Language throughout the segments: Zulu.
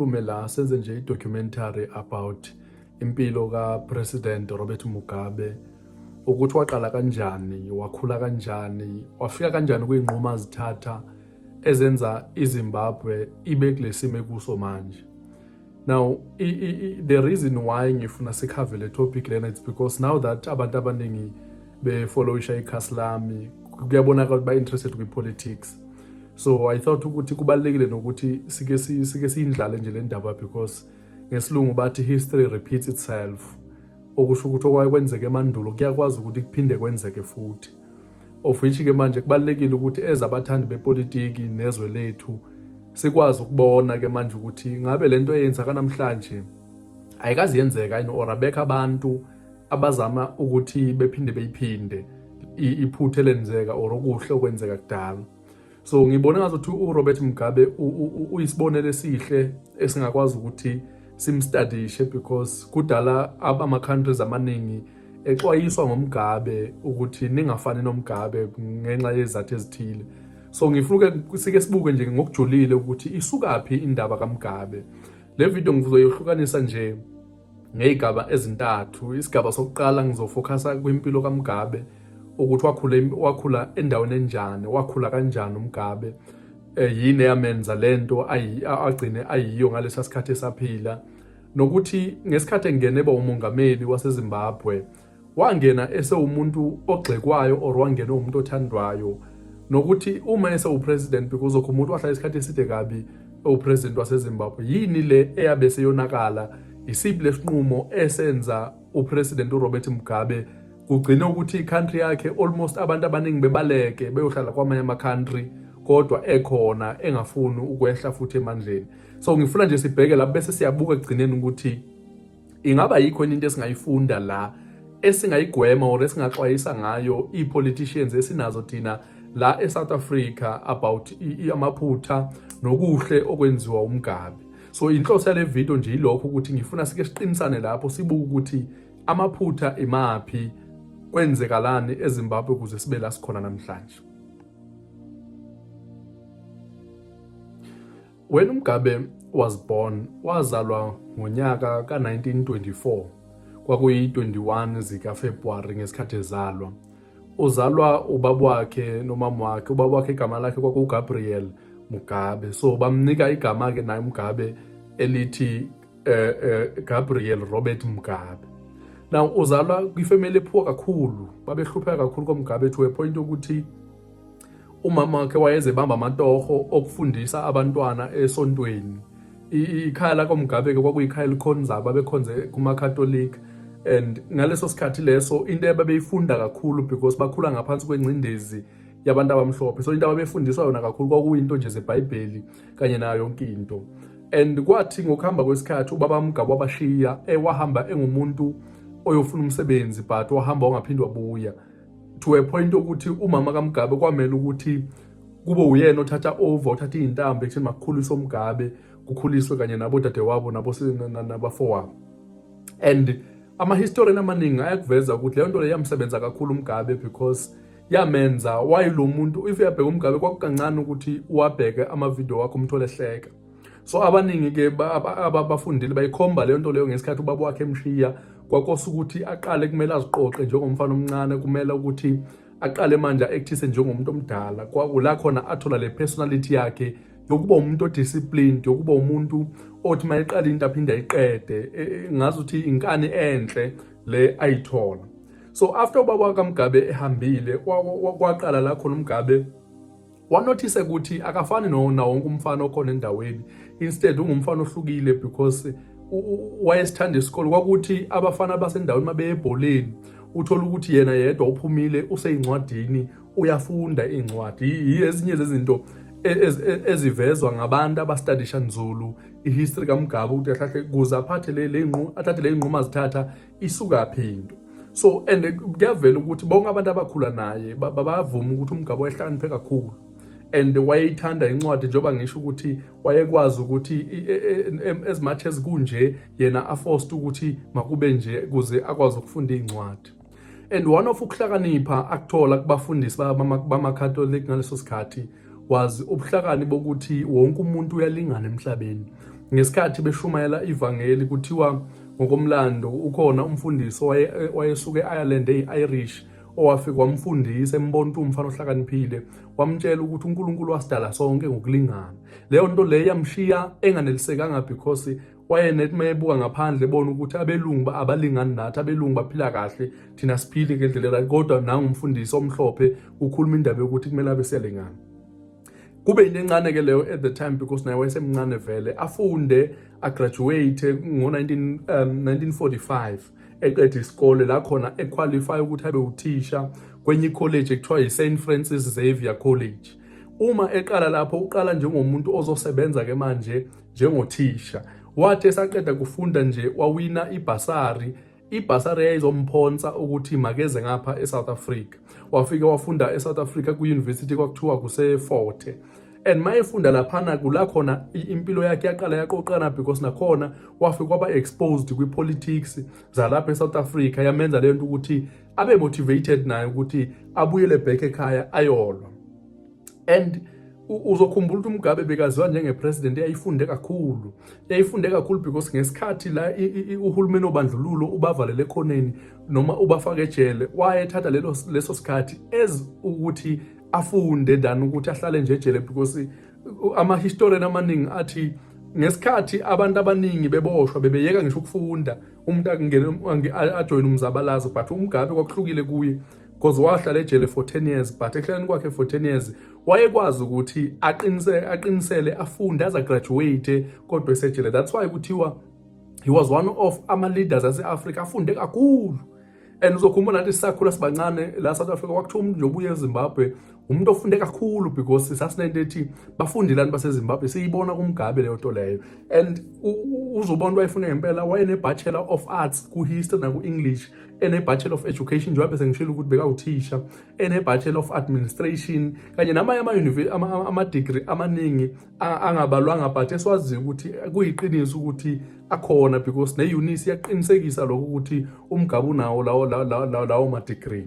La senze nje i-documentary about impilo ka-President Robert Mugabe, ukuthi waqala kanjani, wakhula kanjani, wafika kanjani kwiy'nqumo azithatha ezenza iZimbabwe ibe kule simo ekuso manje. Now, the reason why ngifuna sikhave le topic lena, it's because now that abantu abaningi befollowisha ikhasi lami, kuyabonakala ukuthi ba-interested kwi-politics. So I thought ukuthi kubalulekile nokuthi sike siyindlale nje le ndaba, because ngesilungu bathi history repeats itself. Okusho ukuthi okwakwenzeke emandulo kuyakwazi ukuthi kuphinde kwenzeke futhi. Of which-ke manje kubalulekile ukuthi ezabathandi bepolitiki nezwe lethu sikwazi ukubona-ke manje ukuthi ngabe lento eyenzeka namhlanje ayikazi yenzeka yini, or abekho abantu abazama ukuthi bephinde beyiphinde iphutha elenzeka or okuhle okwenzeka kudala. So ngibona ngazuthi uRobert Mugabe uyisibonelo esihle esingakwazi ukuthi simstudishe, because kudala ama-countries amaningi exwayiswa ngomgabe ukuthi ningafani nomgabe ngenxa yezathu ezithile. So ngifuna sike sibuke nje ngokujulile ukuthi isukaphi indaba kaMgabe. Le video ngizoyihlukanisa nje ngezigaba ezintathu. Isigaba sokuqala ngizofocusa kwimpilo kaMgabe, ukuthi wakhula endaweni enjani, wakhula kanjani uMgabe, yini eyamenza lento agcine ayiyo ngalesa sikhathi esaphila, nokuthi ngesikhathi engene eba umongameli waseZimbabwe wangena esewumuntu ogxekwayo or wangena umuntu othandwayo, nokuthi uma esewupresident, because umuntu wahlala isikhathi eside kabi upresident waseZimbabwe, yini le eyabe seyonakala, isiphi lesinqumo esenza upresident uRobert Mugabe kugcina ukuthi i-country yakhe almost abantu abaningi bebaleke beyohlala kwamanye ama-country kodwa ekhona engafuni ukwehla futhi emandleni. So ngifuna nje sibheke lapho bese siyabuka ekugcineni ukuthi ingaba yikho into esingayifunda la, esingayigwema or esingaxwayisa ngayo i-politicians esinazo thina la eSouth Africa about amaphutha nokuhle okwenziwa uMgabe. So inhloso yale video nje ilokho ukuthi ngifuna sike siqinisane lapho sibuke ukuthi amaphutha imaphi, kwenzekalani eZimbabwe ukuze sibe la sikhona namhlanje. When uMgabe was born, wazalwa ngonyaka ka-1924, kwakuyi-21 zikaFebruwari ngesikhathi ezalwa. Uzalwa ubaba wakhe nomama wakhe. Ubaba wakhe igama lakhe kwakuGabriel Mugabe, so bamnika igama-ke naye uMgabe elithi Gabriel Robert Mugabe. Now uzalwa kwifamily ephuwa kakhulu, babehlupheka kakhulu koMgabe to a point ukuthi umama wakhe wayeze bamba amatoho okufundisa abantwana esontweni. Ikhaya la koMgabe-ke kwakuyikhaya elikhonza, babekhonze kuma-Catholic, and ngaleso sikhathi leso into ababeyifunda kakhulu because bakhula ngaphansi kwengcindezi yabantu abamhlophe. So into ababefundiswa yona kakhulu kwakuyinto nje zeBhayibheli kanye nayo yonke into. And kwathi ngokuhamba kwesikhathi ubaba Mugabe wabashiya, wahamba engumuntu oyofuna umsebenzi, but wahamba wangaphindi wabuya, to a point ukuthi umama kaMgabe kwamele ukuthi kube uyena othatha over, uthatha izintambo ekutheni makukhuliswe uMgabe, kukhuliswe kanye nabo dadewabo nabafowabo. And ama-historian amaningi ayakuveza ukuthi leyo nto le yamsebenza kakhulu uMgabe, because yamenza wayilo muntu, if uyabheka uMgabe kwakukancane ukuthi uwabheke amavideo wakho umthole ehleka. So abaningi-ke abafundile bayikhomba leyo nto leyo ngesikhathi ubaba wakhe emshiya, kwakose ukuthi aqale kumele aziqoqe njengomfana omncane, kumele ukuthi aqale manje a-actise njengomuntu omdala. Kwakula khona athola le personality yakhe yokuba umuntu odisciplined, yokuba umuntu othi mayeqala into aphinde ayiqede, ngazuthi inkani enhle le ayithola. So after ubaba kaMgabe ehambile, kwaqala la khona uMgabe wanothise ukuthi akafani nawo wonke umfana okhona endaweni. Instead ungumfana ohlukile, because wayesithanda isikole. Kwakuthi abafana basendaweni mabe ebholeni uthola ukuthi yena yedwa uphumile useyincwadini uyafunda incwadi. Ezinye zezinto ezivezwa ngabantu abastudisha nzulu ihistory kaMgabe ukuthi ahlahle kuze athathe le nqumo azithatha isuka phinto. So and kuyavela ukuthi bonke abantu abakhula naye bavuma ukuthi uMgabe wayehlakaniphe kakhulu, and wayeyithanda incwadi, njengoba ngisho ukuthi wayekwazi ukuthi as much as kunje yena aforced ukuthi makube nje kuze akwazi ukufunda incwadi. And one of ukuhlakanipha akuthola kubafundisi bama-Catholic ngaleso sikhathi was ubuhlakani bokuthi wonke umuntu uyalingana emhlabeni. ngesikhathi beshumayela ivangeli kuthiwa ngokomlando ukhona umfundisi wayesuke e-Ireland e-Irish owafika wamfundisa embona umfana ohlakaniphile wamtshela ukuthi uNkulunkulu wasidala sonke ngokulingana. Leyo nto leyo yamshiya enganelisekanga because wayenethi mayebuka ngaphandle ebona ukuthi abelungu abalingani nathi, abelungu baphila kahle, thina siphile ngendlela right, kodwa nangu umfundisi omhlophe ukhuluma indaba yokuthi kumele abe siyalingana. Kube into encane ke leyo at the time because naye wayesemncane vele, afunde agraduate ngo-1945 eqeda isikole la khona equalify ukuthi abe uthisha kwenye college ekuthiwa yi-St. Francis Xavier College. Uma eqala lapho uqala njengomuntu ozosebenza ke manje njengothisha. Wathi esaqeda kufunda nje wawina ibhasari yayizomphonsa ukuthi makeze ngapha eSouth Africa. Wafika wafunda eSouth Africa ku-university kwakuthiwa kuse-Fort Hare. And mayefunda laphana kula khona impilo yakhe yaqala yaqoqana because nakhona wafika kwaba exposed kwi-politics zalapha eSouth Africa, yamenza lento ukuthi abe motivated naye ukuthi abuyele back ekhaya ayolwa. And uzokhumbula ukuthi uMugabe bekaziwa njengepresident yayifunde kakhulu because ngesikhathi la uhulumeni obandlululo ubavalele ekhoneni noma ubafaka ejele, wayethatha leso sikhathi ukuthi afunde than ukuthi ahlale nje ejele because ama-historian amaningi athi ngesikhathi abantu abaningi beboshwa bebeyeka ngisho ukufunda, umuntu ajoyine umzabalazo, but uMugabe kwakuhlukile kuye because wahlala ejele for 10 years, but ehleleni kwakhe for 10 years wayekwazi ukuthi aqinisele afunde aze graduate kodwa esejele. That's why kuthiwa he was one of ama-leaders ase-Africa afunde kakhulu. And uzokhumbula nathi sisakhula sibancane la South Africa kwakuthiwa umuntu nobuye eZimbabwe umuntu ofunde kakhulu because sasinento ethi bafundilani baseZimbabwe, siyibona kuMugabe leyo nto leyo. And uzobona wayefuna ngempela wayene-Bachelor of Arts ku-History naku-English, ene-Bachelor of Education njengoba sengishilo ukuthi bekawuthisha, ene-Bachelor of Administration kanye namanye ama-degree amaningi angabalwanga, but esiwaziyo ukuthi kuyiqiniso ukuthi akhona because ne-UNIS yaqinisekisa lokho ukuthi uMugabe unawo lawo ma-degree.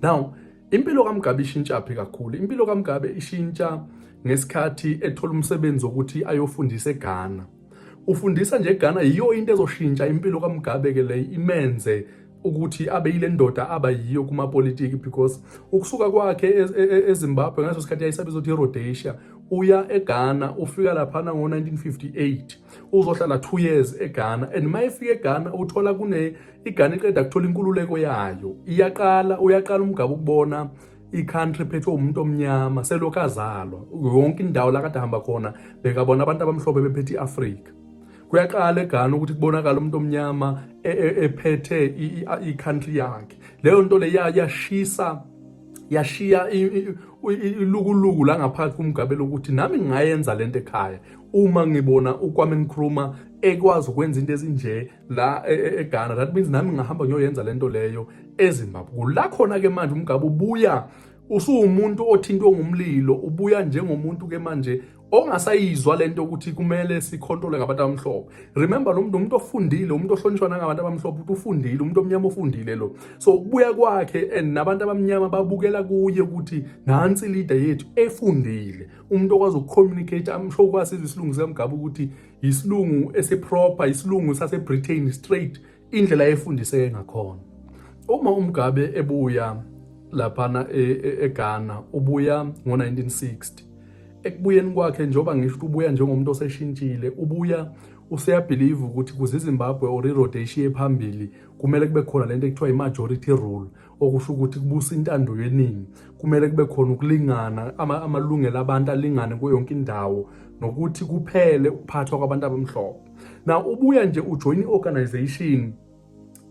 Now impilo kaMugabe ishintshaphi kakhulu. Impilo kaMugabe ishintsha ngesikhathi ethola umsebenzi wokuthi ayofundisa eGhana. Ufundisa nje eGhana, yiyo into ezoshintsha impilo kaMugabe ke le imenze ukuthi abe yile ndoda abayiyo kumapolitiki because ukusuka kwakhe eZimbabwe ngaso sikhathi yayisabiza ukuthi iRhodesia uya eGhana, ufika laphana ngo-1958 uzohlala 2 years eGhana. And mayefika eGhana uthola iGhana iqeda kuthola inkululeko yayo, uyaqala uMugabe ukubona i-country phethwe umuntu omnyama selokhu azalwa. Yonke indawo la kade hamba khona bekabona abantu abamhlophe bephethe iAfrika. Kuyaqala eGhana ukuthi kubonakala umuntu omnyama ephethe i-country yakhe. Leyo nto le yashiya ilukuluku la ngaphakathi kuMugabe lokuthi nami ngingayenza lento ekhaya uma ngibona uKwame Nkrumah ekwazi ukwenza into ezinje la eGhana. That means nami ngahamba ngiyoyenza lento leyo eZimbabwe. La khona ke manje uMugabe ubuya usuwumuntu othintwe ngumlilo, ubuya njengomuntu ke manje ongasayizwa lento ukuthi kumele sikhontrole ngabantu abamhlophe. Remember lo umuntu ofundile, umuntu ohlonishwa ngabantu abamhlophe, ukuthi ufundile, umuntu omnyama ofundile lo. So ukubuya kwakhe and nabantu abamnyama babukela kuye ukuthi nansi leader yethu efundile, umuntu okwazi ukucommunicate. Amsho kwasizwe isilungu sikaMugabe ukuthi isilungu esiproper, isilungu saseBritain straight, indlela efundiseke ngakhona. Uma uMugabe ebuya laphana eGhana ubuya ngo-1960. Ekubuyeni kwakhe njengoba ngisho ubuya njengomuntu oseshintshile, ubuya useyabelieve ukuthi kuze iZimbabwe or iRhodesia ephambili kumele kube khona lento ekuthiwa i-majority rule, okusho ukuthi kubusa intando yeningi, kumele kube khona ukulingana, amalungelo abantu alingane kuyo yonke indawo, nokuthi kuphele ukuphathwa kwabantu abamhlophe. Now ubuya nje ujoin i-organization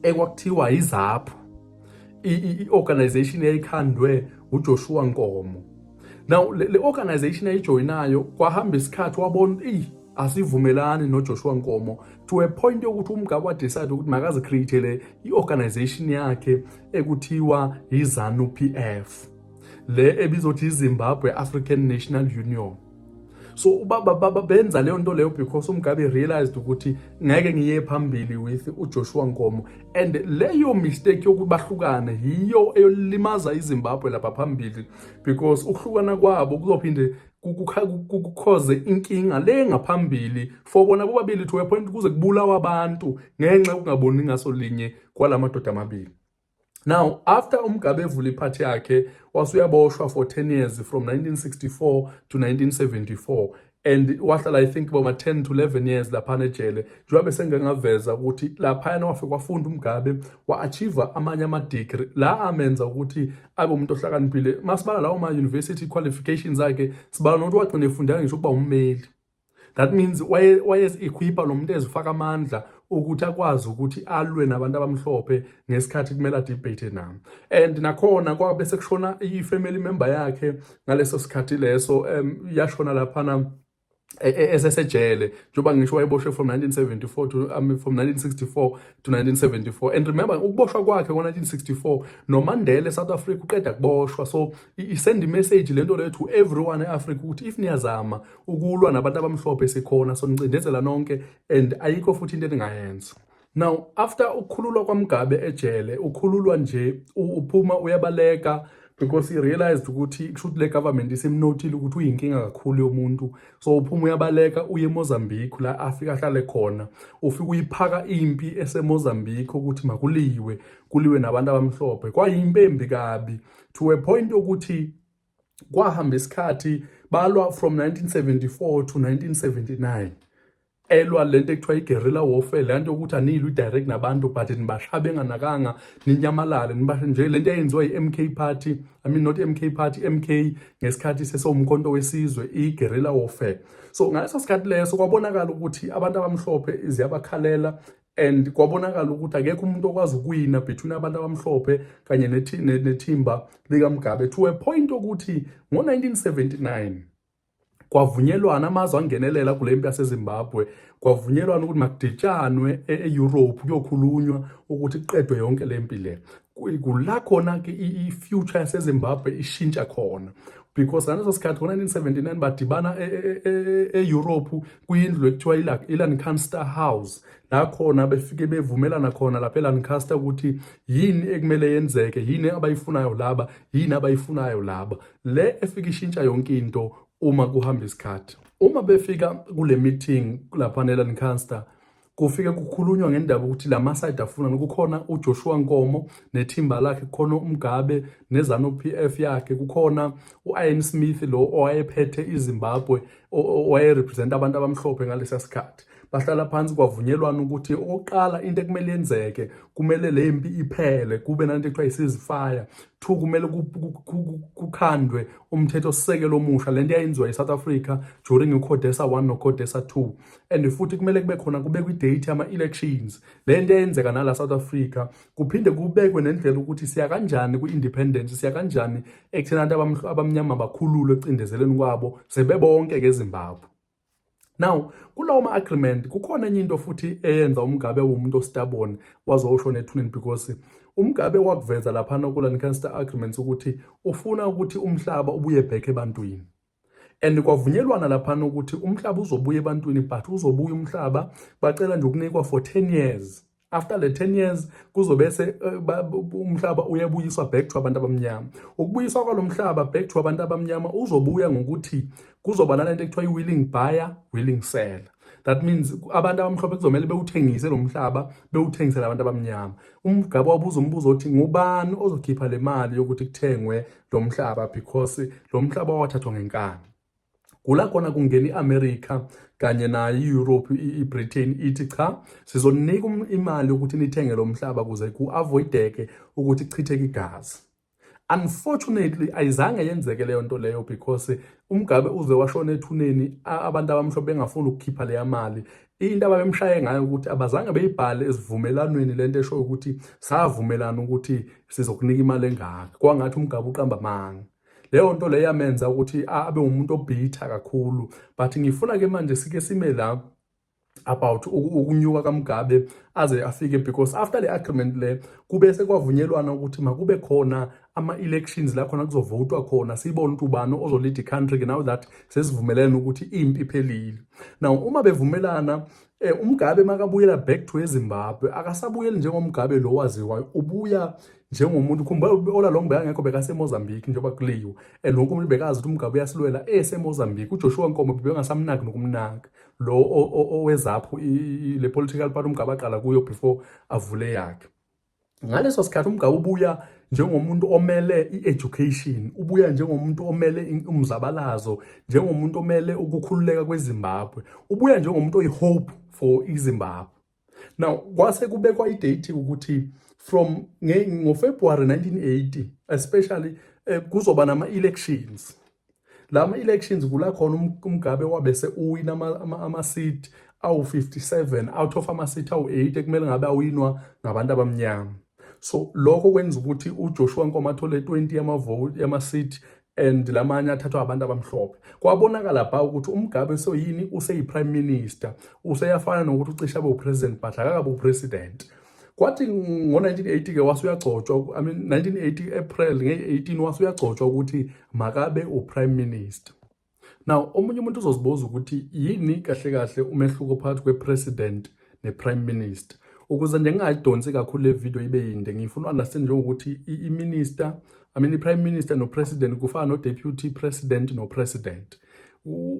ekwakuthiwa iZAPU, i-organization eyayikhandwe uJoshua Nkomo. Now le organization ayijoyinayo kwahamba isikhathi wabona asivumelani noJoshua Nkomo to a point yokuthi uMugabe wadecide ukuthi makazi create i-organization yakhe ekuthiwa iZANU-PF, le ebizothi iZimbabwe African National Union. So benza leyo nto leyo because uMgabe realized ukuthi ngeke ngiye phambili with uJoshua Nkomo, and leyo mistake yokuthi bahlukane yiyo eyolimaza iZimbabwe lapha phambili, because ukuhlukana kwabo kuzophinde kukhoze inkinga le ngaphambili for bona bobabili to a point kuze kubulawa abantu ngenxa yokungaboni ngaso linye kwalamadoda amabili. Now, after uMgabe evula iphathi yakhe, wasuyaboshwa for 10 years from 1964 to 1974. And wahlala I think about 10 to 11 years laphana ejele. Njengoba sengingaveza ukuthi laphana wafika wafunda uMgabe wa-achieve amanye ama-degree la amenza ukuthi abe umuntu ohlakaniphile. Masibala lawo ma-university qualifications akhe, sibala nokuthi wagcina efundela ngisho ukuba ummeli. That means wayezi-equipa lo muntu ezifaka amandla ukuthi akwazi ukuthi alwe nabantu abamhlophe ngesikhathi kumele adebate nabo. And nakhona kwabe sekushona i-family member yakhe ngaleso sikhathi leso yashona laphana esesejele, njengoba ngisho wayeboshwe from 1974 to from 1964 to 1974. And remember ukuboshwa kwakhe ngo-1964 noMandela eSouth Africa uqeda kuboshwa, so isend message lento leyo to everyone eAfrica ukuthi if niyazama ukulwa nabantu abamhlophe sikhona, so nicindezela nonke and ayikho futhi into eningayenza. Now, after ukukhululwa kwaMgabe ejele, ukhululwa nje uphuma uyabaleka because he realized ukuthi kushuthi le government isemnotile ukuthi uyinkinga kakhulu yomuntu. So uphuma uyabaleka uye eMozambique la afika ahlale khona, ufika uyiphaka impi eseMozambique ukuthi kuliwe nabantu abamhlophe. Kwayimpembi kabi to a point ukuthi kwahamba isikhathi balwa from 1974 to 1979. Elwa lento ekuthiwa i-guerrilla warfare, lento ukuthi anilwi direct nabantu but nibashaya benganakanga, ninyamalale nibashe nje. Lento eyenziwa i-MK party, I mean not MK party, MK ngesikhathi sesomkhonto wesizwe, i-guerrilla warfare. So ngaleso sikhathi leso kwabonakala ukuthi abantu abamhlophe ziyabakhalela, and kwabonakala ukuthi akekho umuntu okwazi ukuwina between abantu abamhlophe kanye nethimba likaMgabe, to a point ukuthi ngo-1979 kwavunyelwana amazwe angenelela kule mpi yaseZimbabwe, kwavunyelwana ukuthi makuditshanwe e-Europe kuyokhulunywa ukuthi kuqedwe yonke le mpi le. Kula khona ke i-future yaseZimbabwe ishintsha khona, because ngaleso sikhathi ngo-1979 badibana e-Europe kwindlu ekuthiwa iLancaster House. La khona befike bevumelana khona lapha eLancaster ukuthi yini ekumele yenzeke, yini abayifunayo laba, yini abayifunayo laba. Le efika ishintsha yonke into uma kuhamba isikhathi. Uma befika kule meeting lapha eLancaster, kufike kukhulunywa ngendaba ukuthi lamaside afuna kukhona uJoshua Nkomo nethimba lakhe, kukhona uMgabe neZANU-PF yakhe, kukhona uIan Smith lo owayephethe iZimbabwe owayerepresent abantu abamhlophe ngalesa sikhathi. Bahlala phansi kwavunyelwana ukuthi oqala into ekumele yenzeke, kumele le mpi iphele, kube nanto ekuthiwa i-ceasefire. 2, kumele kukhandwe umthetho sisekelo omusha, lento eyenziwa eSouth Africa during uCODESA 1 noCODESA 2. And futhi kumele kube khona kubekwe idate ama-elections, lento eyenzeka nala South Africa, kuphinde kubekwe nendlela ukuthi siya kanjani ku-independence, siya kanjani ekutheni abantu abamnyama bakhululwe ecindezeleni kwabo sebebonke eZimbabwe. Now, kulawo ma-agreement kukhona enye into futhi eyenza uMgabe umuntu ostubborn wazoshona ethuneni, because uMgabe wakuveza laphana ku-Lancaster agreements ukuthi ufuna ukuthi umhlaba ubuye back ebantwini. And kwavunyelwana laphana ukuthi umhlaba uzobuya ebantwini, but uzobuya umhlaba bacela nje ukunikwa for 10 years. After the 10 years kuzobese umhlaba uyabuyiswa back to abantu abamnyama. Ukubuyiswa kwalomhlaba back to abantu abamnyama uzobuya ngokuthi kuzoba nalento ekuthiwa i-willing buyer, willing seller. That means abantu abamhlophe kuzomela bewuthengise lo mhlaba, bewuthengisela abantu abamnyama. uMgabe wabuza umbuzo othi ngubani ozokhipha le mali yokuthi kuthengwe lo mhlaba, because lo mhlaba wathathwa ngenkani. Kula khona kungena i-America kanye nayo i-Europe, i-Britain ithi cha, sizonika imali ukuthi nithenge lo mhlaba kuze ku-avoideke ukuthi kuchitheke igazi. Unfortunately ayizange yenzeke leyo nto leyo, because uMgabe uze washona ethuneni abantu abamhlophe bengafuni ukukhipha leya mali. Into ababemshaye ngayo ukuthi abazange beyibhale esivumelanweni lento esho ukuthi savumelana ukuthi sizokunika imali engaka. Kwangathi uMgabe uqamba amanga. Leyo nto leyo yamenza ukuthi abe umuntu obitha kakhulu. But ngifuna ke manje sike sime la about ukunyuka kaMgabe aze afike, because after the agreement le kube sekwavunyelwana ukuthi makube khona ama-elections la khona kuzovotwa khona sibone ukuthi ubani ozolida i-country now that sesivumelene ukuthi impi iphelile. Now uma bevumelana uMgabe makabuyela back to eZimbabwe akasabuyeli njengomGabe lo waziwayo, ubuya njengomuntu khumbula ola long bekangekho bekaseMozambique njengoba kuliyo and wonke umuntu bekazi ukuthi uMgabe uyasilwela eseMozambique. uJoshua Nkomo bebengasamnaki nokumnaka lo owezapho le political party uMgabe aqala kuyo before avule yakhe. Ngaleso sikhathi uMgabe ubuya njengomuntu omele i-education, ubuya njengomuntu omele umzabalazo, njengomuntu omele ukukhululeka kweZimbabwe, ubuya njengomuntu oyi-hope for iZimbabwe. Now kwase kubekwa i-date ukuthi from ngoFebruary 1980 especially kuzoba nama-elections. Lama elections kula khona uMgabe wabese uwina ama-seat awu-57 out of ama-seat awu-8 ekumele ngabe awinwa ngabantu abamnyama. So lokho kwenza ukuthi uJoshua Nkomo athole 20 yama-seat and lamanye athathwa abantu abamhlophe. Kwabonakala lapha ukuthi uMgabe soyini useyi-prime minister, useyafana nokuthi ucishe abe upresident but akakabe upresident. Kwathi ngo-1980 ke wasuyagcotshwa, 1980 April nge-18 wasuyagcotshwa ukuthi makabe uprime minister. Now omunye umuntu uzozibuza ukuthi yini kahle kahle umehluko phakathi kwepresident neprime minister. Ukuze nje ngingayidonsi kakhulu le video ibe yinde, ngifuna understand nje ukuthi i-minister, i-prime minister no-president kufana no-deputy president no-president.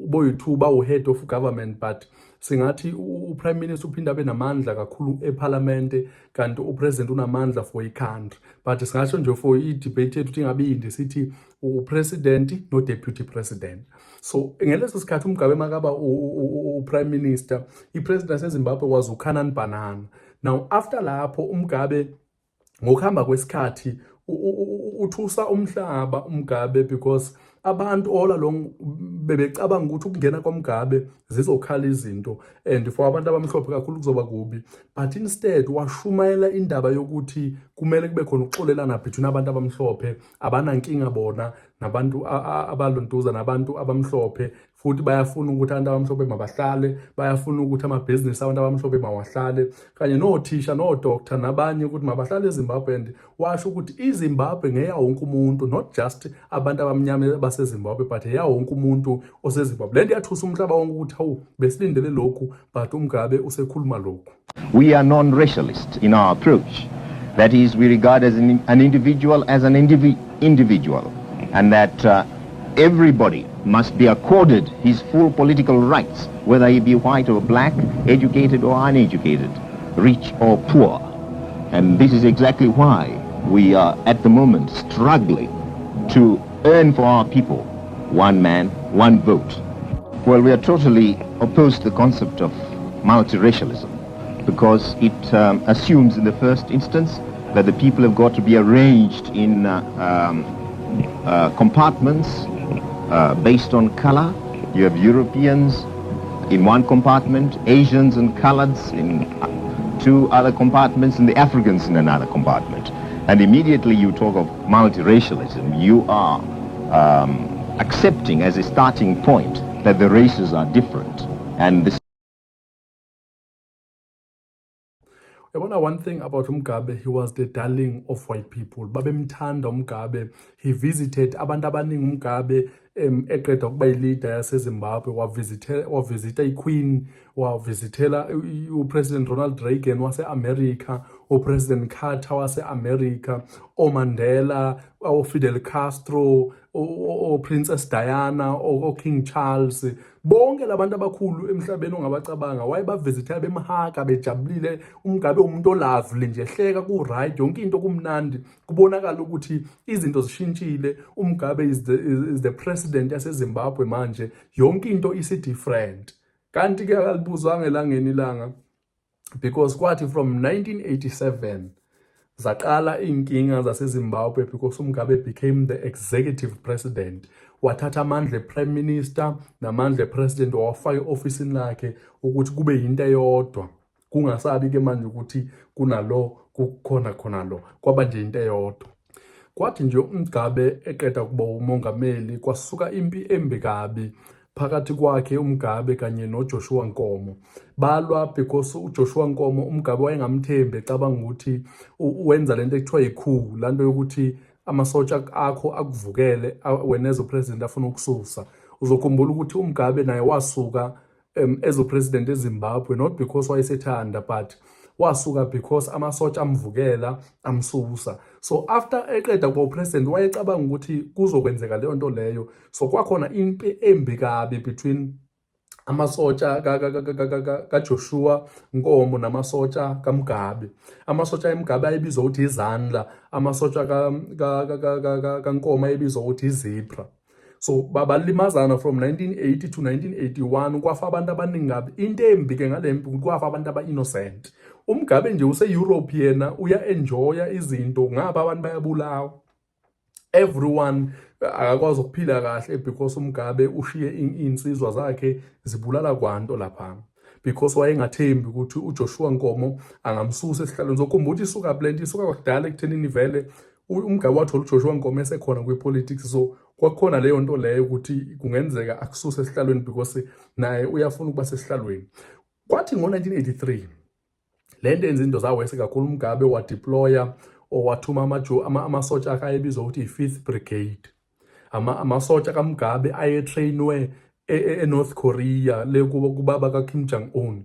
Boyi-two bawu-head of government but singathi u-prime minister uphinda abe namandla kakhulu eParliament kanti upresident unamandla for i-country. But singasho nje for i-debate yethu ukuthi ingabe yinde sithi upresident no-deputy president. So ngeleso sikhathi uMgabe makaba u-prime minister, i-president yaseZimbabwe was uKhanani Banana. Now after lapho uMgabe ngokuhamba kwesikhathi uthusa umhlaba uMgabe because abantu all along bebecabanga ukuthi ukungena kwaMgabe zizokhala izinto and for abantu abamhlophe kakhulu kuzoba kubi, but instead washumayela indaba yokuthi kumele kube khona ukuxolelana between abantu abamhlophe, abanankinga bona nabantu abalontuza nabantu abamhlophe, futhi bayafuna ukuthi abantu abamhlophe mabahlale, bayafuna ukuthi amabhizinisi abantu abamhlophe mawahlale kanye nothisha nodoctor nabanye ukuthi mabahlale eZimbabwe. And washo ukuthi iZimbabwe ngeyawo wonke umuntu, not just abantu abamnyama baseZimbabwe but eyawo wonke umuntu oseZimbabwe. Le nto yathusa umhlaba wonke ukuthi hawu besilindele lokhu but uMgabe usekhuluma lokhu. We are non-racialist in our approach. That is, we regard as an individual as an individual, and that everybody must be accorded his full political rights, whether he be white or black, educated or uneducated, rich or poor. And this is exactly why we are at the moment struggling to earn for our people one man, one vote. Well, we are totally opposed to the concept of multiracialism because it assumes in the first instance that the people have got to be arranged in compartments based on color. You have Europeans in one compartment, Asians and coloreds in two other compartments, and the Africans in another compartment. And immediately you talk of multiracialism, you are accepting as a starting point that the races are different. And this One thing about uMgabe, he was the darling of white people. Babemthanda uMgabe. He visited abantu abaningi uMgabe eqeda ukuba leader yaseZimbabwe, wavisita iQueen, wavisitela uPresident Ronald Reagan wase-America, uPresident Carter wase-America, oMandela, uFidel Castro, uPrincess Diana, uKing Charles. Bonke labantu abakhulu emhlabeni ongabacabanga wayebavizitela bemhaka bejabulile. uMgabe umuntu olavely nje, ehleka ku-right, yonke into kumnandi, kubonakala ukuthi izinto zishintshile. uMgabe is the president yaseZimbabwe manje, yonke into isi-different. Kanti ke akalibuzwanga elangeni ilanga because kwathi from 1987 zaqala inkinga zaseZimbabwe because uMgabe became the executive president. Wathatha amandla prime minister namandla president, wafaka e-ofisini lakhe ukuthi kube yinto eyodwa, kungasabi ke manje ukuthi kunalo kukhona lo, kwaba nje into eyodwa. Kwathi nje uMgabe eqeda kuba umongameli kwasuka impi embi kabi phakathi kwakhe uMgabe kanye noJoshua Nkomo. Balwa because uJoshua Nkomo uMgabe wayengamthembi, ecabanga ukuthi wenza lento ekuthiwa yi-coup, lanto yokuthi amasotsha akho akuvukele wena ezopresident afuna ukususa. Uzokhumbula ukuthi uMgabe naye wasuka ezopresident eZimbabwe, not because wayesethanda, but wasuka because amasotsha amvukela amsusa. So after eqeda kuba upresident wayecabanga ukuthi kuzokwenzeka leyo nto leyo, so kwakhona impi embi kabi between amasotsha kaJoshua Nkomo namasotsha kaMgabe. Amasotsha kaMgabe ayebizwa ukuthi izandla, amasotsha kaNkomo ayebizwa ukuthi izipra. So balimazana from 1980 to 1981, kwafa abantu abaningi kabi. Into embi ke ngale mpi kwafa abantu aba-innocent. uMgabe nje use-Europe yena uya-enjoya izinto, ngapha abantu bayabulawa. Everyone akakwazi ukuphila kahle because uMgabe ushiye insizwa zakhe zibulala kwanto lapha, because wayengathembi ukuthi uJoshua Nkomo angamsusa esihlalweni. Zokhumbula ukuthi isuka blend isuka kwakudala ekuthenini vele uMgabe wathola uJoshua Nkomo esekhona kwi-politics, so kwakhona leyo nto leyo ukuthi kungenzeka akususe esihlalweni because naye uyafuna ukuba sesihlalweni. Kwathi ngo-1983 lento yenza into zawese kakhulu. uMgabe wadeploya owathuma amasotsha akhe ayebizwa ukuthi i-5th Brigade. Amasotsha kaMgabe ayetrainwe eNorth Korea le kubaba kaKim Jong-un.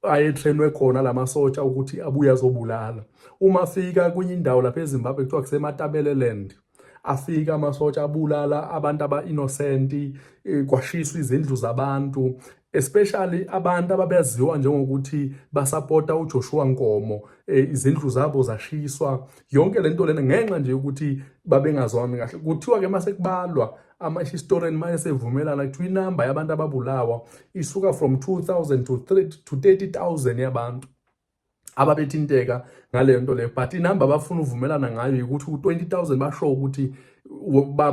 Ayetrainwe khona lamasotsha ukuthi abuye azobulala. Uma afika kwenye indawo lapha eZimbabwe kuthiwa kuseMatabeleland, afika amasotsha abulala abantu aba-innocent, kwashiswa izindlu zabantu, especially abantu ababeziwa njengokuthi basapota uJoshua Nkomo. Izindlu zabo zashiswa, yonke lento lena ngenxa nje ukuthi babengazwani kahle. Kuthiwa ke mase kubalwa ama-historian mayesevumelana kuthiwa inamba yabantu ababulawa isuka from 2,000 to 30,000 yabantu ababethinteka ngale nto leyo. But inamba abafuna uvumelana ngayo ukuthi u-20,000 basho ukuthi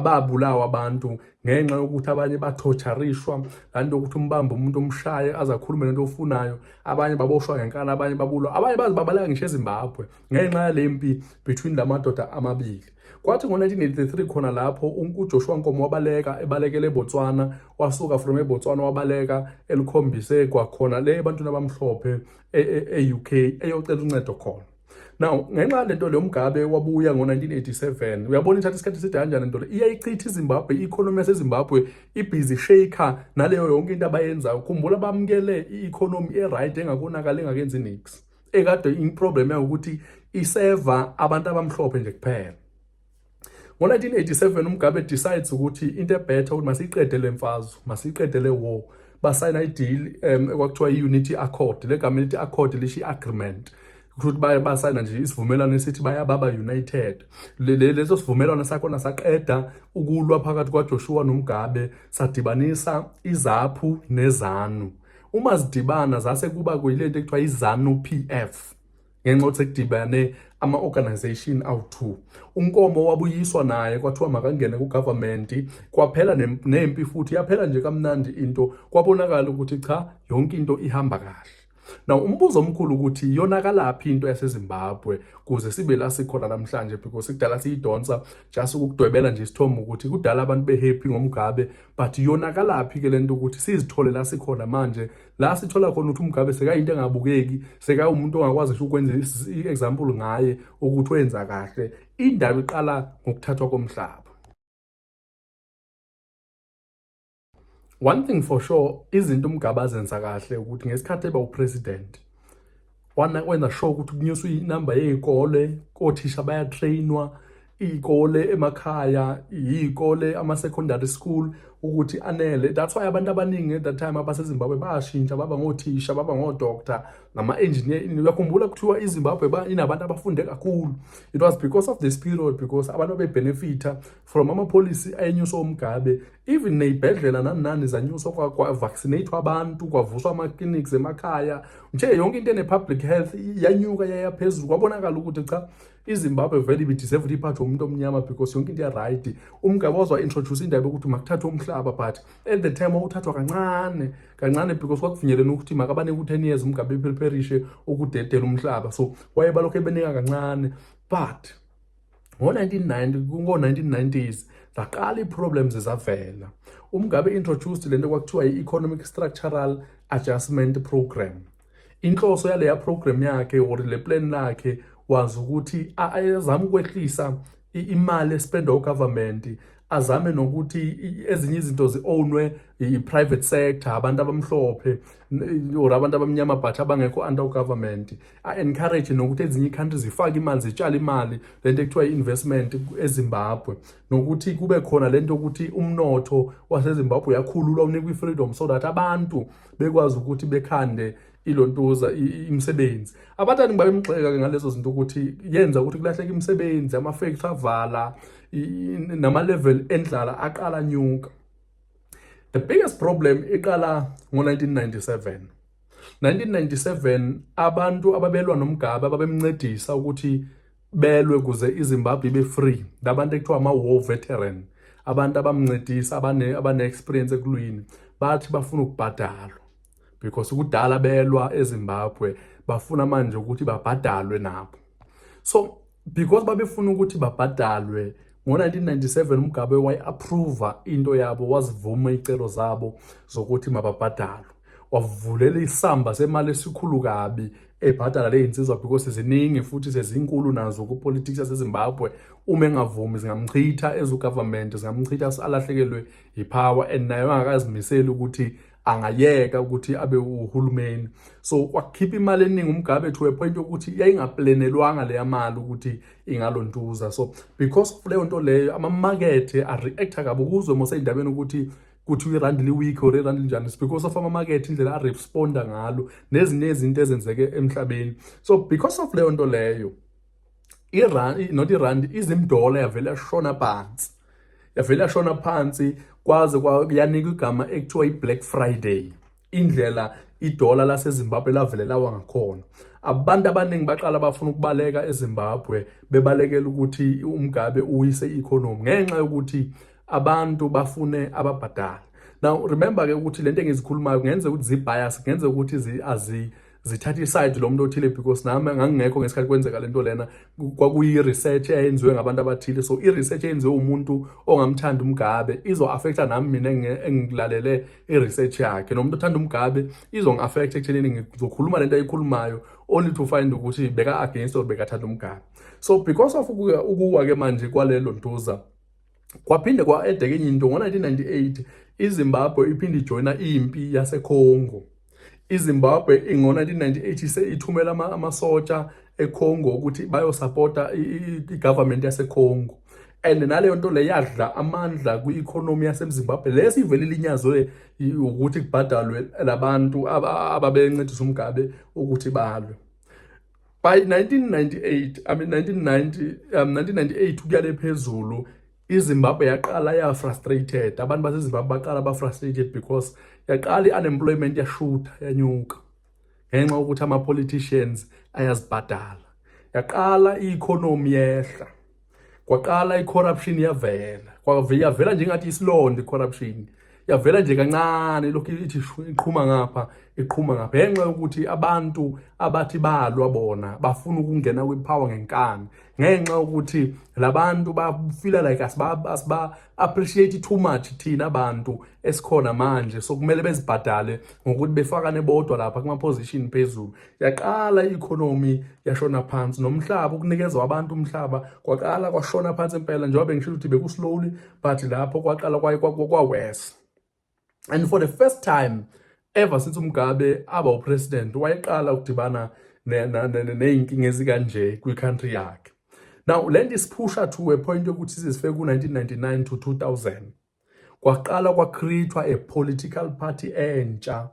babulawa abantu ngenxa yokuthi abanye bathotharishwa, kanti ukuthi umbambe umuntu umshaye azakhulume lento ofunayo, abanye baboshwa ngenkani, abanye babulwa, abanye bazibabaleka ngisho eZimbabwe ngenxa yalempi between lamadoda amabili. Kwathi ngo-1983 khona lapho uJoshua Nkomo ebalekele eBotswana, wasuka from eBotswana wabaleka elikhombise kwakhona le ebantwini abamhlophe e-UK eyocela uncedo khona. Now ngenxa lento le uMgabe wabuya ngo-1987, uyabona ithatha isikhathi eside kanjani lento le, iyayichitha iZimbabwe, i-economy yaseZimbabwe ibhizi shaker naleyo yonke into abayenzayo. Khumbula bamukele i-economy e-right engakonakali engakenzi nix, ekade i-problem yayo ukuthi iseva abantu abamhlophe nje kuphela. Ngo-1987 uMgabe decides ukuthi into ebetter ukuthi masiyiqede le mfazwe, masiyiqede le war. Basayina i-deal ekwakuthiwa i-Unity Accord. Le gama lithi accord lisho i-agreement, ukuthi basayina nje isivumelwano esithi baba united. Leso sivumelwano sakhona saqeda ukulwa phakathi kwaJoshua noMgabe, sadibanisa iZAPU neZANU. Uma zidibana zase kuba kuyilento ekuthiwa iZANU PF, ngenxa yokuthi sekudibane ama-organization awu-2. uNkomo wabuyiswa naye, kwathiwa makangene ku-government, kwaphela nempi futhi yaphela nje kamnandi into, kwabonakala ukuthi cha yonke into ihamba kahle. Now umbuzo omkhulu ukuthi yonakalaphi into yaseZimbabwe kuze sibe la sikhona namhlanje, because kudala siyidonsa just ukudwebela nje isithombe ukuthi kudala abantu behappy ngomGabe, but yonakalaphi ke lento ukuthi sizithole la sikhona manje, la sithola khona ukuthi uMgabe sekayinto engabukeki, sekawumuntu ongakwazi nje ukwenza i-example ngaye ukuthi wenza kahle. Indaba iqala ngokuthathwa komhlaba. One thing for sure, izinto uMgabe azenza kahle ukuthi ngesikhathi eba upresident wenza sure ukuthi kunyuswa inamba yezikole, othisha bayatrainwa, izikole emakhaya, izikole ama-secondary school ukuthi anele. That's why abantu abaningi at that time abaseZimbabwe bashintsha baba ngothisha, baba ngodoctor, nama-engineer. Uyakhumbula kuthiwa iZimbabwe inabantu abafunde kakhulu. It was because of this period, because abantu bebenefita from ama-policy ayenyuswa uMgabe. Even ney'bhedlela nani zanyuswa, kwa-vaccinate abantu, kwavuswa ama-clinics emakhaya. Nje yonke into ene-public health yanyuka yaya phezulu. Kwabonakala ukuthi cha iZimbabwe vele ibideserve ukuthi iphathwe umuntu omnyama because yonke into ya-right. uMgabe wazwa-introduce indaba yokuthi makuthathwe umhlaba, but at the time wawuthathwa kancane because kwakufinyelene ukuthi makabanike u-10 years uMgabe epheriperishe ukudedela umhlaba. So wayebalokhu ebenika kancane, but ngo-1990s zaqala ii-problems zavela. uMgabe introduced lento kwakuthiwa i-Economic Structural Adjustment Program. Inhloso yaleya program yakhe or le plan lakhe was ukuthi azame ukwehlisa imali espendwa ugovernment azame nokuthi ezinye izinto zi-ownwe i-private sector, abantu abamhlophe or abantu abamnyama but abangekho under government, a-encourage nokuthi ezinye i-countries zifake imali, zitshala imali, lento ekuthiwa i-investment eZimbabwe, nokuthi kube khona lento ukuthi umnotho waseZimbabwe uyakhululwa, unikwa i-freedom so that abantu bekwazi ukuthi bekhande ilontuza imisebenzi. Abatani babemgxeka ngalezo zinto ukuthi yenza ukuthi kulahleke imisebenzi, ama-factory avala, nama-level endlala aqala nyuka. The biggest problem iqala ngo-1997. 1997 abantu ababelwa noMugabe ababemncedisa ukuthi belwe kuze iZimbabwe ibe free, labantu ekuthiwa ama-war veteran, abantu abamncedisa abane-experience ekulwini, bathi bafuna ukubhadalwa because kudala belwa eZimbabwe, bafuna manje ukuthi babhadalwe nabo. So because babefuna ukuthi babhadalwe, ngo-1997 uMugabe wayi-approva into yabo, wazivuma icelo zabo zokuthi mababhadalwe. Wavulela isamba semali esikhulu kabi ebhadala le insizwa because ziningi futhi sezinkulu nazo ku-politics yaseZimbabwe. Uma engavumi zingamchitha ezu-government, zingamchitha alahlekelwe ipower, and naye angakazimiseli ukuthi angayeka ukuthi abe uhulumeni. So kwakhipha imali eningi uMugabe to a point ukuthi yayingaplanelwanga leya mali ukuthi ingalontuza. So because of leyo nto leyo ama-market a-reacta kabi ukuzwe mose indabeni ukuthi irandi li-weak or irandi linjani. It's because of ama-market indlela a-responda ngalo nezinye izinto ezenzeke emhlabeni. So because of leyo nto leyo irandi izimdola yavele yashona phansi. Yavele yashona phansi kwaze yanikwa igama ekuthiwa i-Black Friday, indlela idola laseZimbabwe lavele lawa ngakhona. Abantu abaningi baqala bafuna ukubaleka eZimbabwe, bebalekela ukuthi uMugabe uyise i-economy ngenxa yokuthi abantu bafune ababhadala. Now remember ke ukuthi lento engizikhulumayo kungenza ukuthi zi-bias, kungenza ukuthi zithatha iside lo muntu othile because nami ngangingekho ngesikhathi kwenzeka lento lena. Kwakuyi-research eyenziwe ngabantu abathile, so i-research eyenziwe umuntu ongamthanda uMugabe izo-affecta nami mina engilalele i-research yakhe. Nomuntu othanda uMugabe izongi-affecta ekuthenini ngizokhuluma lento ayikhulumayo only to find ukuthi beka-against or bekathanda uMugabe. So because of ukuwa-ke manje kwalelo ntuza, kwaphinde kwa-edeka enye into. Ngo-1998 iZimbabwe iphinde ijoyina impi yaseCongo. iZimbabwe ngo-1998 ithumela amasotsha eCongo ukuthi bayosupporta i-government yaseCongo, and naleyo nto le yadla amandla kwi-economy yaseZimbabwe lesivele linyazwe ukuthi kubhadalwe labantu ababencedisa uMugabe ukuthi balwe. By 1998 ukuyale phezulu, iZimbabwe yaqala ya-frustrated. Abantu baseZimbabwe baqala ba-frustrated because yaqala i-unemployment yashutha, yanyuka ngenxa yokuthi ama-politicians ayazibhadala. Yaqala i-economy yehla, kwaqala i-corruption yavela, yavela njengathi isilonda i-corruption. Yavela nje kancane lokhu ithi iqhuma ngapha iqhuma ngapha ngenxa yokuthi abantu abathi balwa bona bafuna ukungena kwi-power ngenkani, ngenxa yokuthi labantu bafeel like asiba appreciate too much thina abantu esikhona manje, so kumele bezibhadale ngokuthi befakane bodwa lapha kuma-position phezulu. Yaqala i-economy yashona phansi, nomhlaba ukunikezwa abantu umhlaba kwaqala kwashona phansi impela, njengoba bengisho ukuthi bekuslowly but lapho kwaqala kwa-worse. And for the first time ever since uMugabe aba upresident, wayeqala ukudibana ney'nkinga ezikanje kwi-country yakhe. Now lento isiphusha to a point yokuthi sizifike ku-1999 to 2000 kwaqala kwacreatwa a political party entsha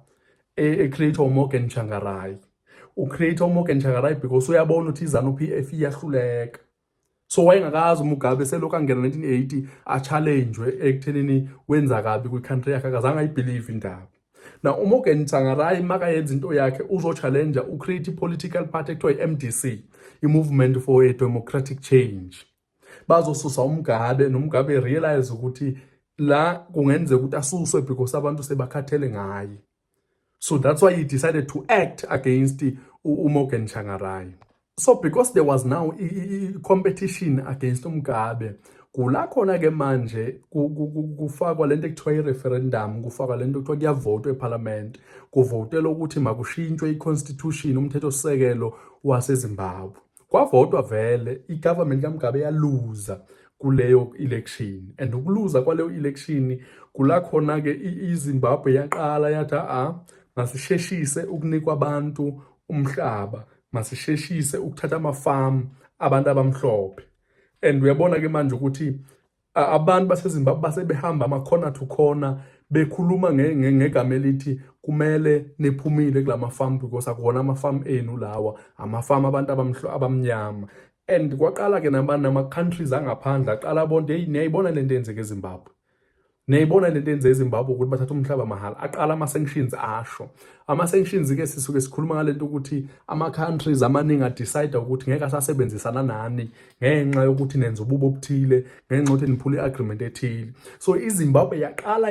ecreatwa uMorgan Tsvangirai. Ucreatwa uMorgan Tsvangirai because uyabona ukuthi iZANU-PF iyahluleka. So wayengakazi uMugabe selokhu angena 1980 a-challenge ekuthenini wenza kabi kwi-country yakhe, akazange ayibelieve indaba. Now uMorgan Tsvangirai makayenza into yakhe uzo-challenger, ucreate i-political party ekuthiwa i-MDC, i-Movement for a Democratic Change. Bazosusa uMugabe, noMugabe realize ukuthi la kungenzeka ukuthi asuswe because abantu sebakhathele ngaye. So that's why he decided to act against uMorgan Tsvangirai. So because there was now competition against uMugabe, kula khona ke manje kufakwa lento ekuthiwa i-referendum, kufakwa lento ekuthiwa kuyavotwa eParliament, kuvotela ukuthi makushintshwe i-constitution, umthetho sisekelo waseZimbabwe, Kwavotwa vele igovernment kaMugabe yaluza kuleyo election, and ukuluza kwaleyo election kula khona ke iZimbabwe yaqala yathi masisheshise ukunikwa abantu umhlaba, masisheshise ukuthatha amafamu abantu abamhlophe. And uyabona ke manje ukuthi abantu baseZimbabwe basebehamba ama-corner to corner bekhuluma ngegama elithi kumele nephumile kulamafamu because akuwona amafamu enu lawa, amafamu abantu abamnyama. And kwaqala ke nama-countries angaphandle aqala bonke, hey, niyayibona lento eyenzeke eZimbabwe, niyayibona lento eyenzeke eZimbabwe ukuthi bathatha umhlaba mahhala. Aqala ama-sanctions asho. Ama-sanctions ke sisuke sikhuluma ngalento ukuthi ama-countries amaningi adecide ukuthi ngeke asasebenzisana nani ngenxa yokuthi nenza ububo obuthile, ngenxa yokuthi niphule i-agreement ethile. So iZimbabwe yaqala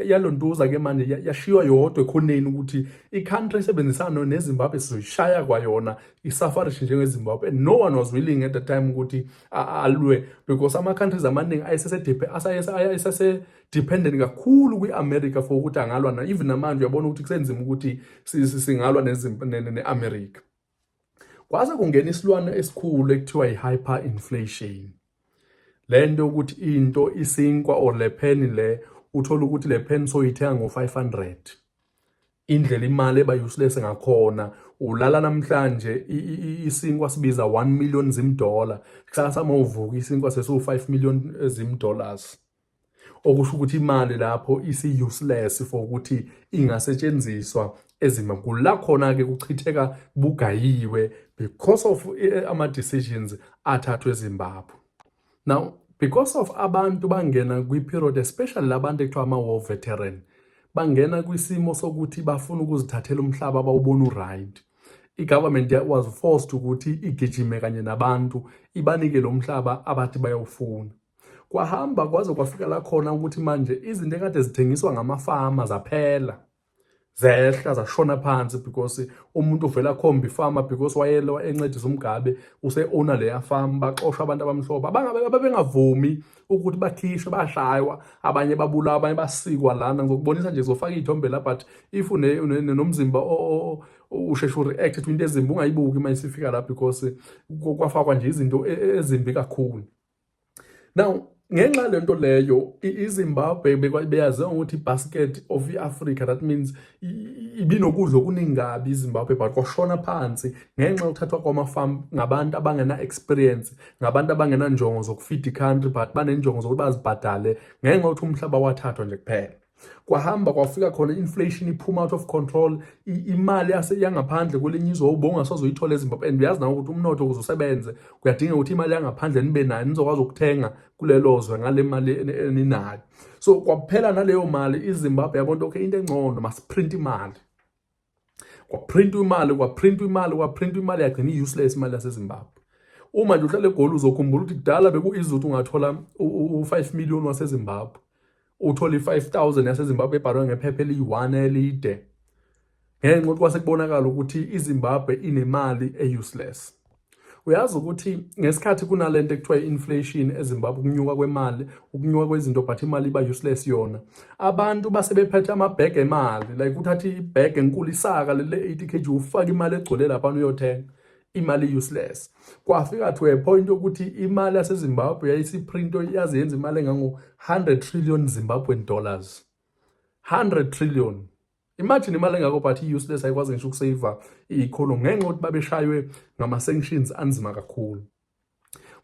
yalontuza ke manje yashiywa yodwa ekhoneni ukuthi i-country esebenzisana neZimbabwe sizoyishaya kwayona isafarish njengeZimbabwe. And no one was willing at the time ukuthi alwe because ama-countries amaningi ayesese-dependent kakhulu kwi-America for ukuthi angalwa na. Even namanje uyabona ukuthi kusenzima ukuthi singalwa ne-America. Kwase kungena isilwane esikhulu ekuthiwa i-hyperinflation. Lento ukuthi into isinkwa or le penny le uthola ukuthi le penny soyithenga ngo-500. Indlela imali eba useless ngakhona, ulala namhlanje isinkwa sibiza 1 million zimdola, kusasa mawuvuka isinkwa sesu5 million zimdollars. Okusho ukuthi imali lapho isi-useless for ukuthi ingasetshenziswa eZimbabwe. Kula khona ke kuchitheka bugayiwe because of ama-decisions athathwe eZimbabwe. Now, because of abantu bangena kwi-period, especially labantu ekuthiwa ama-war veteran, bangena kwisimo sokuthi bafuna ukuzithathela umhlaba abawubona u-right. I-government was forced ukuthi igijime kanye nabantu ibanike lo mhlaba abathi bayawufuna. Kwahamba kwaze kwafika la khona ukuthi manje izinto ekade zithengiswa ngamafama zaphela, zehla zashona phansi because umuntu uvela khomba ifama because wayelwa encedisa uMugabe use-owner leya farm. Baxoshwa abantu abamhlophe abangavumi ukuthi bakhishwe, bashaywa, abanye babulawa, abanye basikwa lana. Ngokubonisa nje zofaka iy'thombe la, but if nomzimba usheshe ureact to into ezimbi ungayibuki manje sifika la because kwafakwa nje izinto ezimbi kakhulu. Now, ngenxa lento leyo iZimbabwe beyaziwa ukuthi basket of iAfrica, that means ibinokudla okuningi kabi iZimbabwe, but kwashona phansi ngenxa yokuthathwa kwamafamu ngabantu abangena experience, ngabantu abangena njongo zokufeed country but banenjongo zokuthi bazibhadale ngenxa yokuthi umhlaba wathathwa nje kuphela. Kwahamba kwafika khona inflation iphuma out of control, imali yangaphandle kwelinye izwe ubongasoze uyithola eZimbabwe. And uyazi nawe ukuthi umnotho ukuze usebenze kuyadinga ukuthi imali yangaphandle nibe nayo nizokwazi ukuthenga kulelo zwe ngale mali eninayo. So kwaphela naleyo mali iZimbabwe yabona okay, into engcono masiprint imali. Kwaprint imali yagcina i-useless imali yaseZimbabwe. Uma nje uhlale eGoli uzokhumbula ukuthi kudala beku-easy ungathola u5 million waseZimbabwe, uthola i-5,000 yaseZimbabwe ebhalwe ngephepha eliyi-1 elide, ngenxa yokuthi kwase kubonakala ukuthi iZimbabwe inemali e-useless. Uyazi ukuthi ngesikhathi kunalento ekuthiwa i-inflation eZimbabwe, ukunyuka kwemali, ukunyuka kwezinto but imali iba useless yona, abantu basebephethe amabhege emali, like uthatha ibhege enkulu isaka lele 80 kg ufaka imali egcwele lapha uyothenga, imali useless. Kwafika to a point ukuthi imali yaseZimbabwe yayisiprinto yaze yenza imali engango-100 trillion Zimbabwean dollars. 100 trillion. Imagine imali engako but useless ayikwazi ngisho ukusave i-economy ngenxa yokuthi babeshaywe ngama-sanctions anzima kakhulu.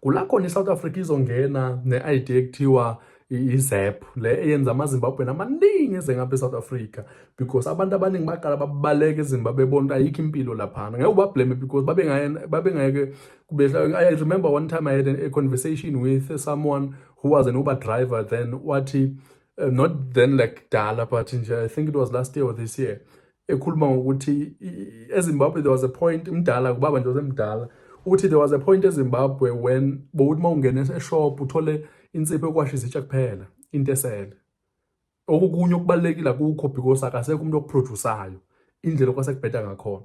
Kula khona iSouth Africa izongena ne-idea ekuthiwa i-ZEP, le eyenza amaZimbabwe amaningi eze ngapha eSouth Africa because abantu abaningi baqala babaleka eZimbabwe bona ayikho impilo laphana. Ngeke ubablame because babengeke kubehla. I remember one time I had a conversation with someone who was an Uber driver then, wathi not then like dala but nje I think it was last year or this year, ekhuluma ngokuthi eZimbabwe there was a point imdala kubaba nje osemdala uthi there was a point eZimbabwe when bowuthi mawungena eshop uthole insipho yokwashisa itsha kuphela into esele. Okukunye okubalekile akukho because akasekho umuntu okuproduceayo indlela kwasekubheda ngakhona.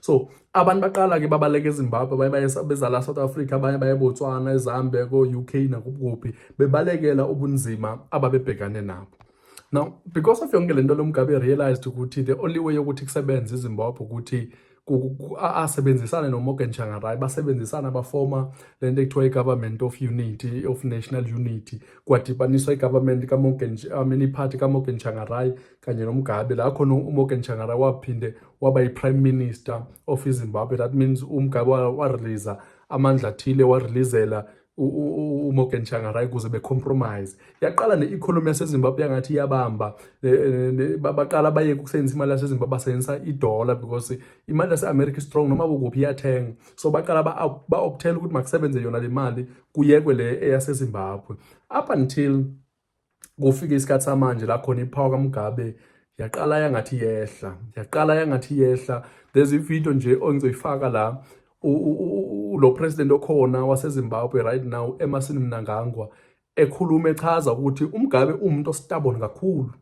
So abantu baqala ke babaleka eZimbabwe beza la South Africa, abanye baye eBotswana, eZambia, ko-UK nakuphi bebalekela ubunzima ababebhekane nabo. Now because of yonke lento lo Mugabe realized ukuthi the only way yokuthi kusebenze iZimbabwe ukuthi asebenzisane noMorgan Tsvangirai, basebenzisana bafoma lento ekuthiwa i-Government of Unity, of National Unity, kwadibaniswa i-government iphathi kaMorgan Tsvangirai kanye noMugabe, la khona uMorgan Tsvangirai waphinde waba yi-Prime Minister of iZimbabwe. That means uMugabe wareleasa amandla athile, wareleasela uMorgan Tsvangirai ukuze becompromise. Yaqala ne-economy yaseZimbabwe yangathi iyabamba, baqala bayeke ukusebenzisa imali yaseZimbabwe basebenzisa iDollar because imali yase-America strong noma kukuphi iyathenga. So baqala ba-optela ukuthi makusebenze yona le mali kuyekwe le eyaseZimbabwe, up until kufike isikhathi samanje la khona ipower kaMugabe yaqala yangathi yehla. There's ivideo nje ongizoyifaka la lo president okhona waseZimbabwe right now, Emmerson Mnangagwa, ekhuluma echaza ukuthi uMugabe umuntu ostubborn kakhulu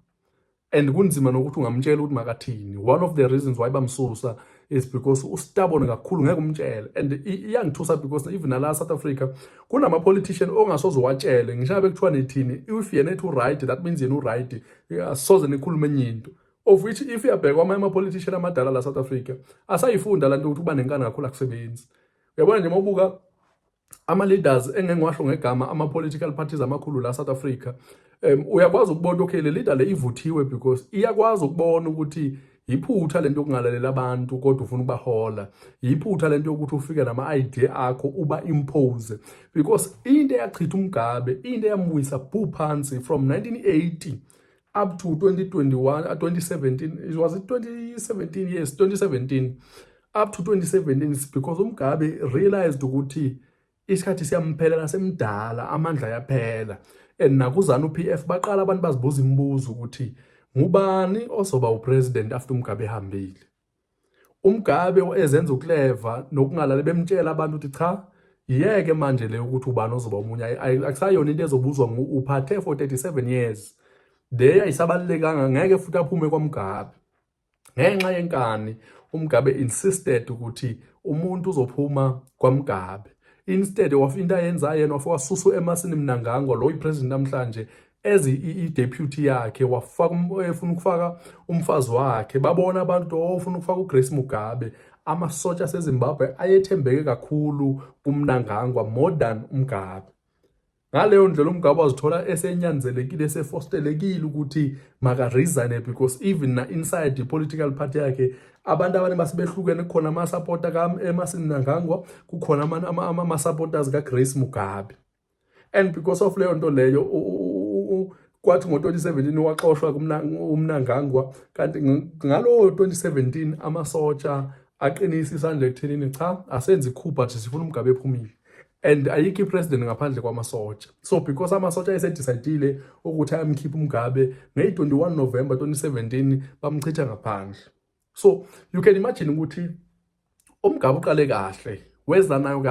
and kunzima nokuthi ungamtshela ukuthi makathini. One of the reasons why bamsusa is because ustabone kakhulu, ngeke umtshele. And iyangithusa because even la South Africa kunama politician ongasoze watshele ngisho bekuthiwa nithini, if yena ethu right that means yena right, asoze nikhulume enye into, of which if uyabheka ama politician amadala la South Africa asayifunda lanto ukuthi uba nenkani kakhulu akusebenzi. Uyabona nje mawubuka ama leaders engengiwasho ngegama, ama political parties amakhulu la South Africa, uyakwazi ukubona okay le leader le ivuthiwe because iyakwazi ukubona ukuthi yiphutha lento okungalalela abantu kodwa ufuna ukubahola, yiphutha lento ukuthi ufike nama idea akho uba impose, because into eyachitha uMugabe, into eyambuyisa phansi from 1980 up to 2017, it was 2017, yes 2017 up to 2017, is because uMugabe realized ukuthi isikhathi siyamphelela, semdala, amandla yaphela. And nakuzana uPF baqala abantu bazibuza imibuzo ukuthi ngubani ozoba upresident after uMugabe ehambile. uMugabe ezenza ukuleva nokungalali bemtshela abantu ukuthi cha, yeke manje le ukuthi ubani ozoba umunye, akusayona into ezobuzwa uphathe for 37 years. Leya isabalekanga, ngeke futhi aphume kwaMugabe. Ngenxa yenkani uMugabe insisted ukuthi umuntu uzophuma kwaMugabe. Instead of into ayenzayo yena wasusa Emmerson Mnangagwa, lo ipresident namhlanje, as i-deputy yakhe, efuna ukufaka umfazi wakhe. Babona abantu ofuna ukufaka uGrace Mugabe. Amasotsha aseZimbabwe ayethembeke kakhulu kuMnangagwa more than uMugabe. Ngaleyo ndlela uMugabe wazithola esenyanzelekile, esefostelekile ukuthi maka-resign, because even na inside the political party yakhe abantu abanye basebehlukene. Kukhona ama-supporter ka-Emmerson Mnangagwa, kukhona ama-supporters ka-Grace Mugabe. And because of leyo nto leyo kwathi ngo-2017 waxoshwa uMnangagwa, kanti ngalo 2017 amasotsha aqinisa isandla ekuthenini cha, asenze ikhupha nje sifuna uMugabe ephumile. And ayikho ipresident ngaphandle kwamasotsha. So because amasotsha ayesedicidile ukuthi ayamkhipha uMugabe, nge-21 November 2017 bamchitha ngaphandle. So you can imagine ukuthi uMugabe uqale kahle, weza nayo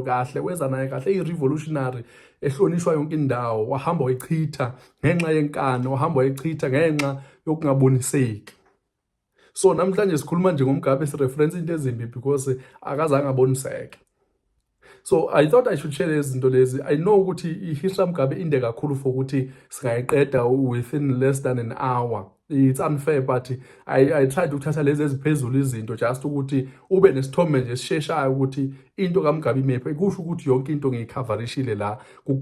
kahle, i-revolutionary ehlonishwa yonke indawo, wahamba wayichitha ngenxa yenkani, wahamba wayichitha ngenxa yokungaboniseki. So namhlanje sikhuluma nje ngoMugabe, sireference into ezimbi because akazange aboniseke. So I thought I should share lezi zinto lezi. I know ukuthi i-history Mugabe inde kakhulu for ukuthi singayiqeda within less than an hour. It's unfair, but I tried ukuthatha lezi eziphezulu izinto just ukuthi ube nesithombe nje esisheshayo ukuthi into kaMugabe imephi. Kusho ukuthi yonke into ngiyicoverishile la,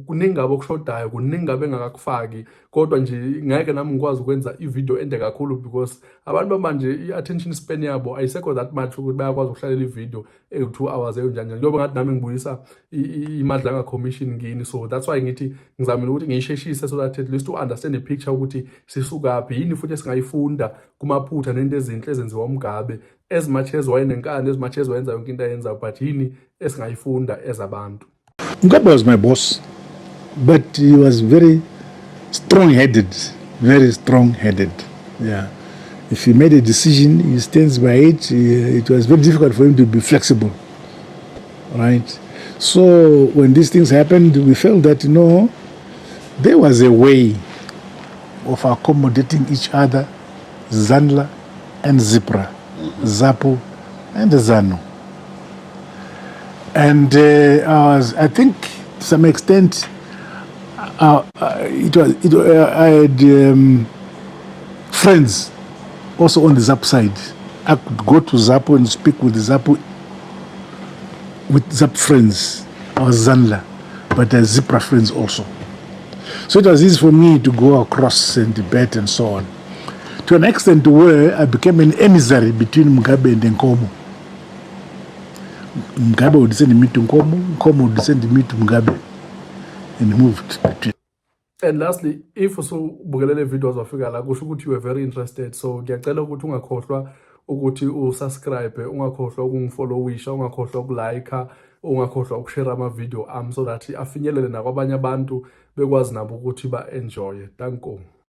kuningi ngabe okushodayo, kuningi ngabe engakakufaki, kodwa nje ngeke nami ngikwazi ukwenza ivideo ende kakhulu because abantu bamanje i-attention span yabo ayisekho that much ukuthi bayakwazi ukuhlalela ivideo 2 hours eyonjani. Njengoba ngathi nami ngibuyisa imadlanga commission ngini, so that's why ngithi ngizamile ukuthi ngiyisheshise so that at least to understand the picture ukuthi sisukaphi, yini futhi esingayifunda kumaphutha nento ezinhle ezenziwa uMugabe, as much as wayenenkani, as much as wayenza yonke into ayenza, but yini esingayifunda ezabantu. Mugabe was my boss, but he was very strong-headed, yeah. If he made a decision, he stands by it. It was very difficult for him to be flexible, right? So when these things happened, we felt that, there was a way of accommodating each other, Zanla and Zipra, ZAPU and ZANU. And I think to some extent, I had friends also on the ZAP side I could go to ZAPU and speak with ZAPU friends. I was Zanla, but as ZIPRA friends also. So it was easy for me to go across and debate and so on. To an extent where I became an emissary between Mugabe and Nkomo. Mugabe would send me to Nkomo, Nkomo would send me to Mugabe, and moved between. And lastly, if usubukelele videos wafika la kusho ukuthi you were very interested, so ngiyacela ukuthi ungakhohlwa ukuthi usubscribe, ungakhohlwa ukungifollowisha, ungakhohlwa ukulike, ungakhohlwa ukushare ama-video ami so that afinyelele nakwabanye abantu bekwazi nabo ukuthi ba-enjoye. Danko.